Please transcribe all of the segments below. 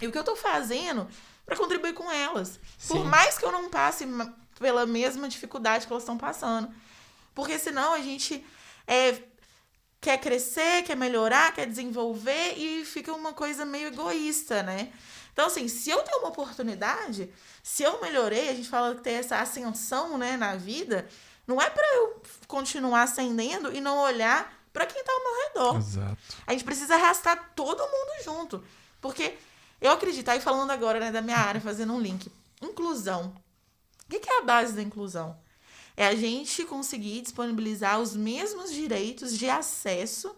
E o que eu tô fazendo para contribuir com elas. Por Sim. mais que eu não passe pela mesma dificuldade que elas estão passando. Porque senão a gente quer crescer, quer melhorar, quer desenvolver e fica uma coisa meio egoísta, né? Então, assim, se eu tenho uma oportunidade, se eu melhorei, a gente fala que tem essa ascensão, né, na vida, não é para eu continuar ascendendo e não olhar para quem tá ao meu redor. Exato. A gente precisa arrastar todo mundo junto. Porque eu acredito, aí falando agora, né, da minha área, fazendo um link. Inclusão. O que é a base da inclusão? É a gente conseguir disponibilizar os mesmos direitos de acesso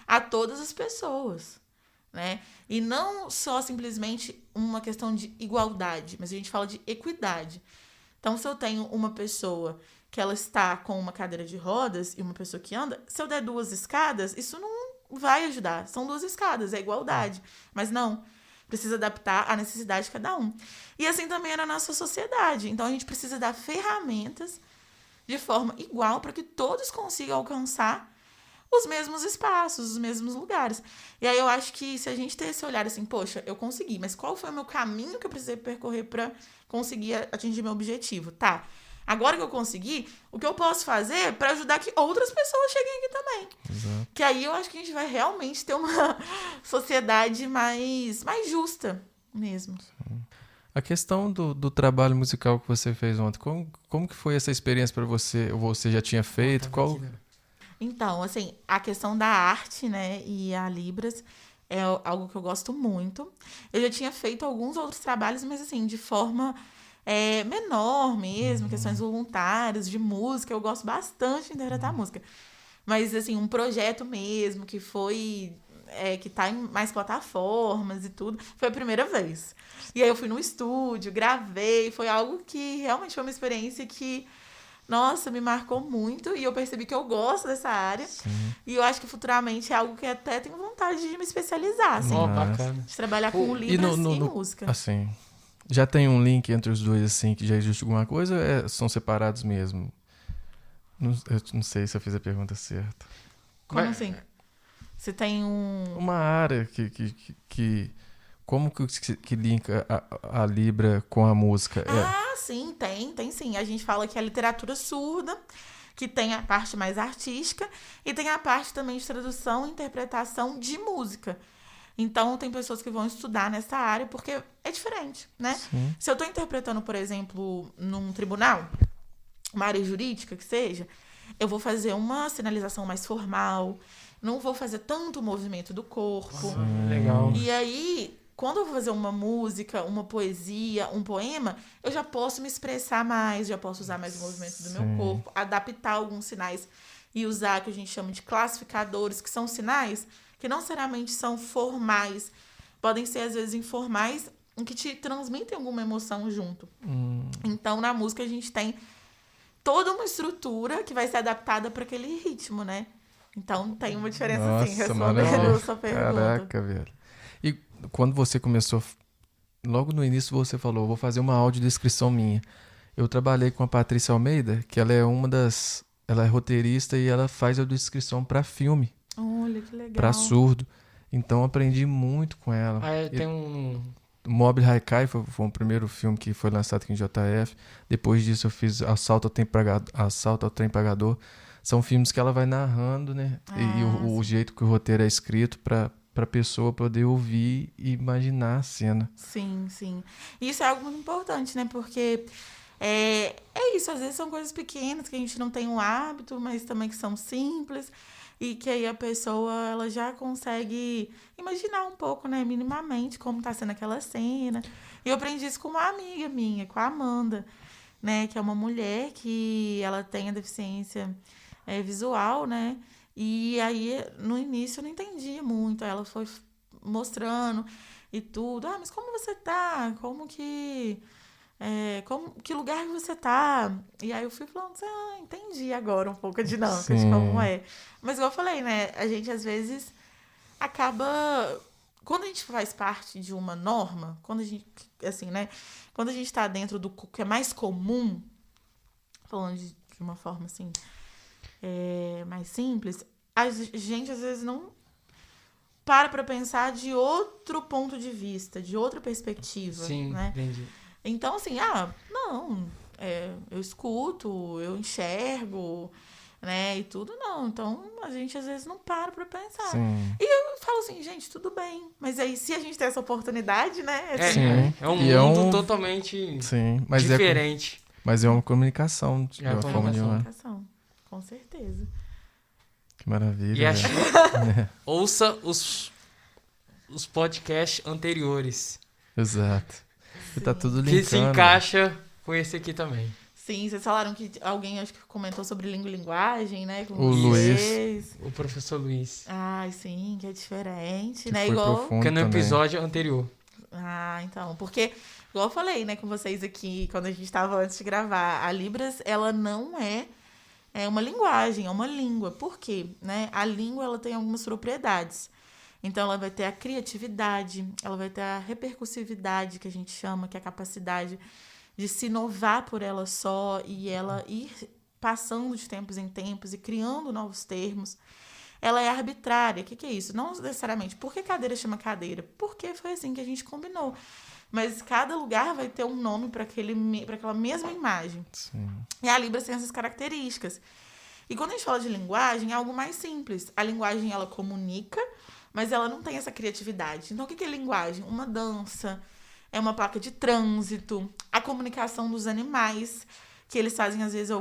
a todas as pessoas, né? E não só simplesmente uma questão de igualdade, mas a gente fala de equidade. Então, se eu tenho uma pessoa que ela está com uma cadeira de rodas e uma pessoa que anda, se eu der 2 escadas, isso não vai ajudar. São 2 escadas, é igualdade. Mas não, precisa adaptar à necessidade de cada um. E assim também é na nossa sociedade. Então, a gente precisa dar ferramentas de forma igual para que todos consigam alcançar os mesmos espaços, os mesmos lugares. E aí eu acho que se a gente ter esse olhar assim, poxa, eu consegui, mas qual foi o meu caminho que eu precisei percorrer para conseguir atingir meu objetivo? Tá. Agora que eu consegui, o que eu posso fazer para ajudar que outras pessoas cheguem aqui também? Exato. Que aí eu acho que a gente vai realmente ter uma sociedade mais justa mesmo. A questão do trabalho musical que você fez ontem, como que foi essa experiência para você? Você já tinha feito? Qual? Então, assim, a questão da arte, né, e a Libras é algo que eu gosto muito. Eu já tinha feito alguns outros trabalhos, mas assim, de forma menor mesmo, questões voluntárias, de música. Eu gosto bastante de interpretar música. Mas, assim, um projeto mesmo, que foi. Que tá em mais plataformas e tudo, foi a primeira vez. E aí eu fui no estúdio, gravei, foi algo que realmente foi uma experiência que nossa, me marcou muito e eu percebi que eu gosto dessa área. Sim. E eu acho que futuramente é algo que até tenho vontade de me especializar, assim. Ó, Mas... bacana. De trabalhar com Pô, E libras e música. assim, já tem um link entre os dois, assim, que já existe alguma coisa ou são separados mesmo? Eu não sei se eu fiz a pergunta certa. Como vai- assim? Você tem um. Uma área como que linka a Libra com a música? Ah, sim, tem sim. A gente fala que é a literatura surda, que tem a parte mais artística, e tem a parte também de tradução e interpretação de música. Então, tem pessoas que vão estudar nessa área porque é diferente, né? Sim. Se eu estou interpretando, por exemplo, num tribunal, uma área jurídica que seja, eu vou fazer uma sinalização mais formal, não vou fazer tanto movimento do corpo. Legal. E aí, quando eu vou fazer uma música, uma poesia, um poema, eu já posso me expressar mais, já posso usar mais o movimento do meu Sim. corpo, adaptar alguns sinais e usar o que a gente chama de classificadores, que são sinais que não necessariamente são formais, podem ser às vezes informais, em que te transmitem alguma emoção junto. Então, na música a gente tem toda uma estrutura que vai ser adaptada para aquele ritmo, né? Então tem uma diferença sim, Nossa, respondendo maravilha. a sua pergunta. Caraca, velho. E quando você começou, logo no início você falou, vou fazer uma audiodescrição minha. Eu trabalhei com a Patrícia Almeida, que ela é ela é roteirista e ela faz audiodescrição para filme, Olha que legal. para surdo. Então aprendi muito com ela. Tem um. Mobile Haikai foi o primeiro filme que foi lançado aqui em JF. Depois disso eu fiz Assalto ao Trem Pagador. São filmes que ela vai narrando, né? E o jeito que o roteiro é escrito para pessoa poder ouvir e imaginar a cena. Sim, sim. E isso é algo muito importante, né? Porque é isso, às vezes são coisas pequenas que a gente não tem um hábito, mas também que são simples. E que aí a pessoa, ela já consegue imaginar um pouco, né? Minimamente, como tá sendo aquela cena. E eu aprendi isso com uma amiga minha, com a Amanda, né? Que é uma mulher que ela tem a deficiência visual, né? E aí, no início, eu não entendia muito. Aí ela foi mostrando e tudo. Ah, mas como você tá? Que lugar que você tá? E aí eu fui falando, entendi agora um pouco a dinâmica de como Sim. é. Mas igual eu falei, né? A gente às vezes acaba. Quando a gente faz parte de uma norma, quando a gente. Assim, né? Quando a gente tá dentro do que é mais comum, falando de uma forma assim, mais simples, a gente às vezes não para pensar de outro ponto de vista, de outra perspectiva. Sim, né? entendi. Então, assim, eu escuto, eu enxergo, né, e tudo, não. Então, a gente às vezes não para pra pensar. Sim. E eu falo assim, gente, tudo bem. Mas aí, se a gente tem essa oportunidade, né? Sim. É um E mundo totalmente Sim, mas diferente. mas é uma comunicação de É uma uma forma de uma. Comunicação, com certeza. Que maravilha. E a velho. ouça os podcasts anteriores. Exato. E tá Sim. tudo Que linkando. se encaixa com esse aqui também. Sim, vocês falaram que alguém, acho que comentou sobre língua e linguagem, né? Com O vocês. O professor Luiz. Ai, sim, que é diferente, Que né? foi Igual. profundo Que é no também. episódio anterior. Ah, então. Porque, igual eu falei, né, com vocês aqui, quando a gente estava antes de gravar, a Libras, ela não é uma linguagem, é uma língua. Por quê? Né? A língua, ela tem algumas propriedades. Então, ela vai ter a criatividade, ela vai ter a repercussividade, que a gente chama, que é a capacidade de se inovar por ela só e ela ir passando de tempos em tempos e criando novos termos. Ela é arbitrária. O que é isso? Não necessariamente. Por que cadeira chama cadeira? Porque foi assim que a gente combinou. Mas cada lugar vai ter um nome para aquela mesma imagem. Sim. E a Libras tem essas características. E quando a gente fala de linguagem, é algo mais simples. A linguagem, ela comunica, mas ela não tem essa criatividade. Então, o que é linguagem? Uma dança, é uma placa de trânsito, a comunicação dos animais, que eles fazem, às vezes,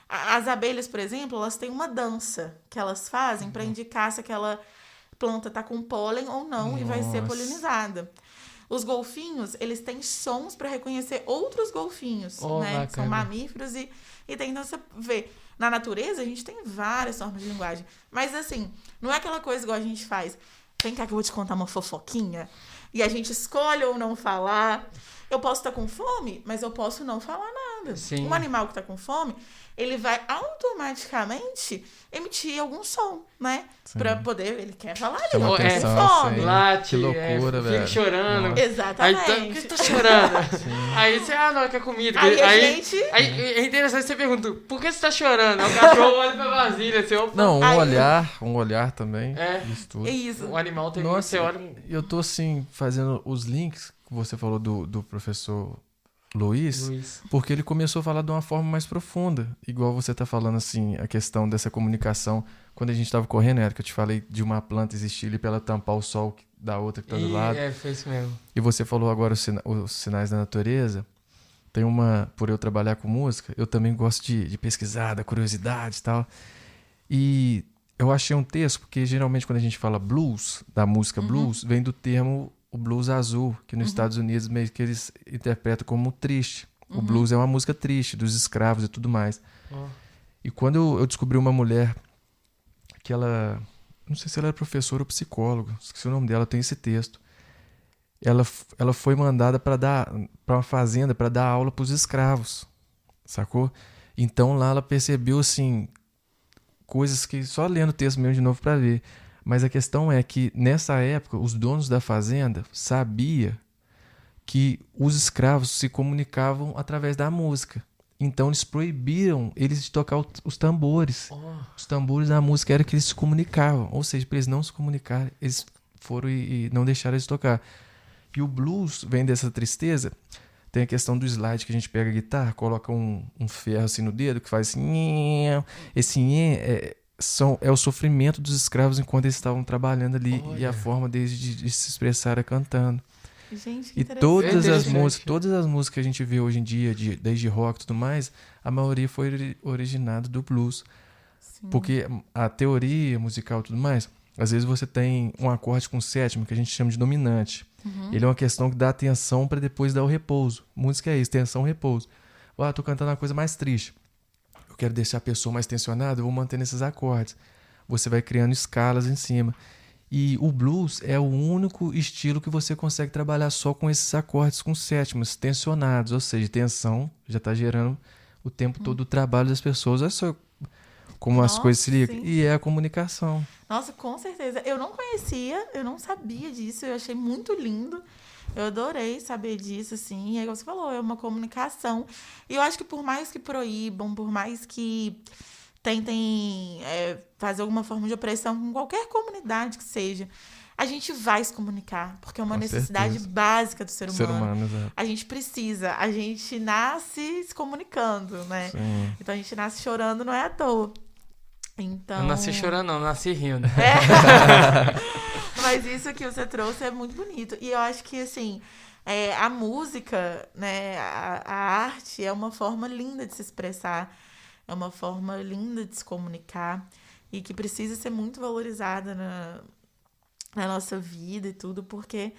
As abelhas, por exemplo, elas têm uma dança que elas fazem para indicar se aquela planta tá com pólen ou não e vai ser Nossa. polinizada. Os golfinhos, eles têm sons para reconhecer outros golfinhos, né? Que são bacana. mamíferos e tem, então você vê. Na natureza, a gente tem várias formas de linguagem. Mas, assim, não é aquela coisa igual a gente faz. Vem cá que eu vou te contar uma fofoquinha. E a gente escolhe ou não falar. Eu posso estar com fome, mas eu posso não falar nada. Sim. Um animal que está com fome, ele vai automaticamente emitir algum som, né? Sim. Pra poder... Ele quer falar, ele Chama não tem atenção, fome. sim. Late, Que loucura, fica velho. chorando. Nossa. Aí, Exatamente. então, por que você tá chorando? Aí você, não, quer comida. Aí a gente... Aí é interessante você perguntar, por que você tá chorando? Aí o cachorro olha pra vasilha, assim, opa. Não, Aí- um olhar também. É. Isso tudo. É isso. O animal tem Nossa, você olha. eu tô assim, fazendo os links que você falou do professor Luiz, porque ele começou a falar de uma forma mais profunda. Igual você tá falando assim, a questão dessa comunicação. Quando a gente tava correndo, Érica, eu te falei de uma planta existir ali pra ela tampar o sol da outra que tá do lado. Foi isso mesmo. E você falou agora os sinais da natureza. Tem por eu trabalhar com música, eu também gosto de pesquisar, da curiosidade e tal. E eu achei um texto, porque geralmente quando a gente fala blues, da música blues, vem do termo o blues azul, que nos Estados Unidos meio que eles interpretam como triste. O blues é uma música triste, dos escravos e tudo mais. E quando eu descobri uma mulher que ela... Não sei se ela era professora ou psicóloga, esqueci o nome dela, tem esse texto. Ela foi mandada para uma fazenda para dar aula para os escravos, sacou? Então lá ela percebeu assim coisas que só lendo o texto mesmo de novo para ver. Mas a questão é que nessa época os donos da fazenda sabiam que os escravos se comunicavam através da música. Então eles proibiram eles de tocar os tambores. Os tambores da música era que eles se comunicavam, ou seja, para eles não se comunicarem, eles foram e não deixaram eles tocar. E o blues vem dessa tristeza. Tem a questão do slide, que a gente pega a guitarra, coloca um ferro assim no dedo, que faz assim... Esse é o sofrimento dos escravos enquanto eles estavam trabalhando ali. Olha. E a forma deles de se expressar é cantando. Gente, que E interessante. todas as músicas que a gente vê hoje em dia, desde rock e tudo mais, a maioria foi originada do blues. Sim. Porque a teoria musical e tudo mais, às vezes você tem um acorde com sétima que a gente chama de dominante. Ele é uma questão que dá atenção para depois dar o repouso. Música é isso, tensão, repouso. Tô cantando uma coisa mais triste. Eu quero deixar a pessoa mais tensionada, eu vou manter nesses acordes. Você vai criando escalas em cima. E o blues é o único estilo que você consegue trabalhar só com esses acordes com sétimas tensionados, ou seja, tensão já está gerando o tempo todo o trabalho das pessoas. Olha só como as Nossa, coisas se ligam. sim. E é a comunicação. Nossa, com certeza. Eu não conhecia, eu não sabia disso, eu achei muito lindo. Eu adorei saber disso, assim. E aí você falou, é uma comunicação. E eu acho que por mais que proíbam, por mais que tentem fazer alguma forma de opressão com qualquer comunidade que seja, a gente vai se comunicar, porque é uma Com necessidade certeza. básica do ser humano. Ser humano, exato. A gente precisa, a gente nasce se comunicando, né? Sim. Então a gente nasce chorando, não é à toa. Então... Eu não nasci chorando, não, eu nasci rindo. Mas isso que você trouxe é muito bonito. E eu acho que, assim, a música, né, a arte é uma forma linda de se expressar, é uma forma linda de se comunicar e que precisa ser muito valorizada na nossa vida e tudo, porque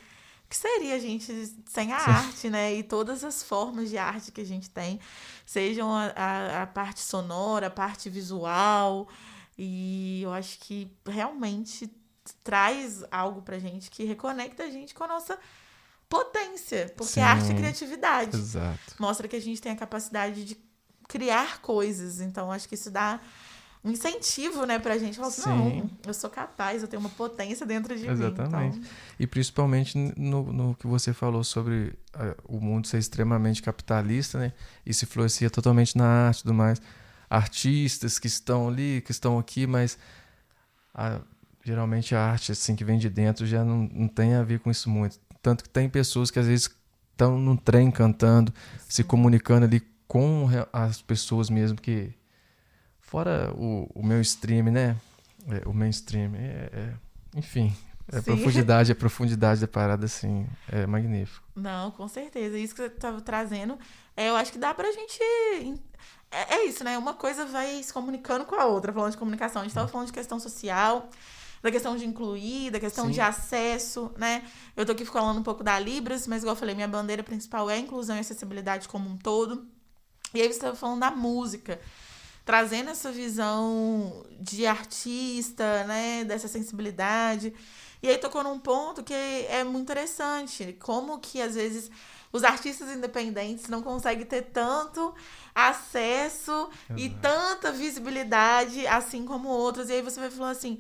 o que seria a gente sem a arte, né? E todas as formas de arte que a gente tem, sejam a parte sonora, a parte visual, e eu acho que realmente traz algo pra gente que reconecta a gente com a nossa potência, porque Sim. a arte é criatividade. Exato. Mostra que a gente tem a capacidade de criar coisas, então acho que isso dá um incentivo, né, pra gente. Falar assim, Sim. não, eu sou capaz, eu tenho uma potência dentro de Exatamente. mim. Então, E principalmente no que você falou sobre o mundo ser extremamente capitalista, né? E se influencia totalmente na arte e tudo mais. Artistas que estão ali, que estão aqui, mas geralmente a arte assim, que vem de dentro já não tem a ver com isso muito. Tanto que tem pessoas que às vezes estão num trem cantando, se comunicando ali com as pessoas mesmo que... Fora o mainstream, né? O mainstream. Enfim, a profundidade da parada, assim, é magnífico. não, com certeza. Isso que você estava trazendo, eu acho que dá pra gente... É isso, né? Uma coisa vai se comunicando com a outra, falando de comunicação. A gente estava falando de questão social, da questão de incluir, da questão Sim. de acesso, né? Eu tô aqui falando um pouco da Libras, mas igual eu falei, minha bandeira principal é a inclusão e acessibilidade como um todo. E aí você estava falando da música, trazendo essa visão de artista, né? Dessa sensibilidade. E aí tocou num ponto que é muito interessante, como que às vezes os artistas independentes não conseguem ter tanto acesso e tanta visibilidade assim como outros. E aí você vai falar assim,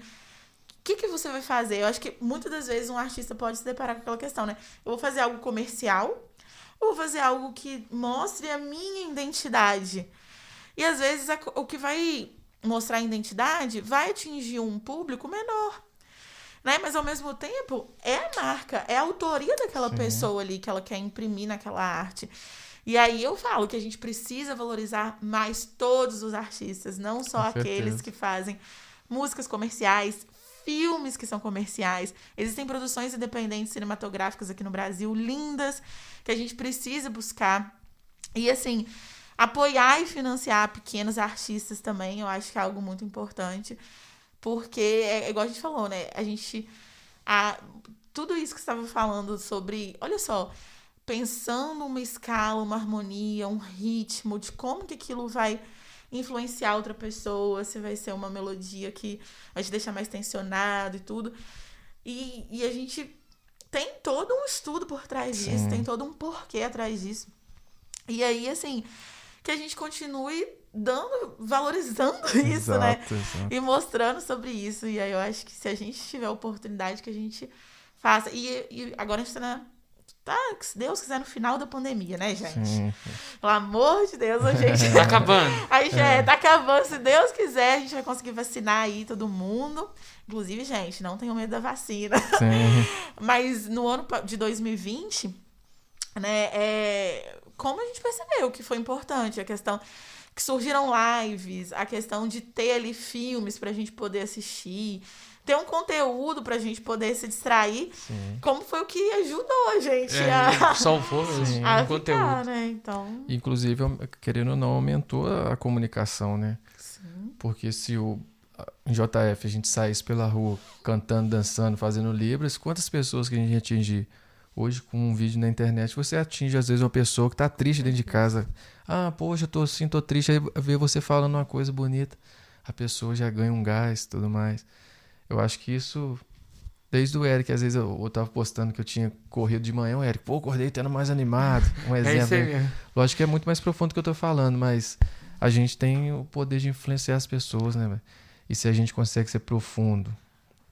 o que você vai fazer? Eu acho que muitas das vezes um artista pode se deparar com aquela questão, né? Eu vou fazer algo comercial ou vou fazer algo que mostre a minha identidade? E às vezes o que vai mostrar a identidade vai atingir um público menor. Né? Mas ao mesmo tempo, é a marca, é a autoria daquela Sim. pessoa ali que ela quer imprimir naquela arte. E aí eu falo que a gente precisa valorizar mais todos os artistas, não só Com aqueles certeza. que fazem músicas comerciais, filmes que são comerciais. Existem produções independentes cinematográficas aqui no Brasil, lindas, que a gente precisa buscar. E assim, apoiar e financiar pequenos artistas também, eu acho que é algo muito importante. Porque, igual a gente falou, né? A gente... tudo isso que você estava falando sobre... Olha só, pensando uma escala, uma harmonia, um ritmo, de como que aquilo vai influenciar outra pessoa, se vai ser uma melodia que vai te deixar mais tensionado e tudo. E a gente tem todo um estudo por trás disso, Sim. tem todo um porquê atrás disso. E aí, assim, que a gente continue valorizando isso, né? Exato. E mostrando sobre isso. E aí eu acho que se a gente tiver a oportunidade, que a gente faça. E agora a gente tá, se Deus quiser, no final da pandemia, né, gente? Sim. Pelo amor de Deus, a gente... Tá acabando. Aí já tá acabando. Se Deus quiser, a gente vai conseguir vacinar aí todo mundo. Inclusive, gente, não tenham medo da vacina. Sim. Mas no ano de 2020, né, como a gente percebeu que foi importante a questão que surgiram lives, a questão de ter ali filmes pra gente poder assistir, ter um conteúdo pra gente poder se distrair, Sim. como foi o que ajudou a gente a Salvou Sim. ficar, conteúdo. né? Então, Inclusive, querendo ou não, aumentou a comunicação, né? sim. Porque se em JF a gente saísse pela rua cantando, dançando, fazendo libras, quantas pessoas que a gente ia atingir? Hoje, com um vídeo na internet, você atinge, às vezes, uma pessoa que tá triste dentro de casa. Ah, poxa, eu tô assim, tô triste. Aí vê você falando uma coisa bonita. A pessoa já ganha um gás e tudo mais. Eu acho que isso... Desde o Eric, às vezes eu tava postando que eu tinha corrido de manhã. O Eric, pô, acordei tendo mais animado. Um É exemplo. isso aí mesmo. Lógico que é muito mais profundo do que eu tô falando, mas a gente tem o poder de influenciar as pessoas, né, velho? E se a gente consegue ser profundo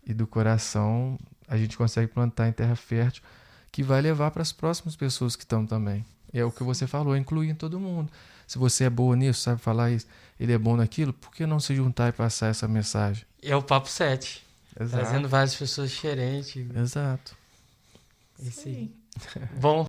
e do coração, a gente consegue plantar em terra fértil que vai levar para as próximas pessoas que estão também. É o que você falou, incluir todo mundo. Se você é boa nisso, sabe falar isso, ele é bom naquilo, por que não se juntar e passar essa mensagem? É o papo 7. Exato. Trazendo várias pessoas diferentes. Exato. Esse Sim. Bom,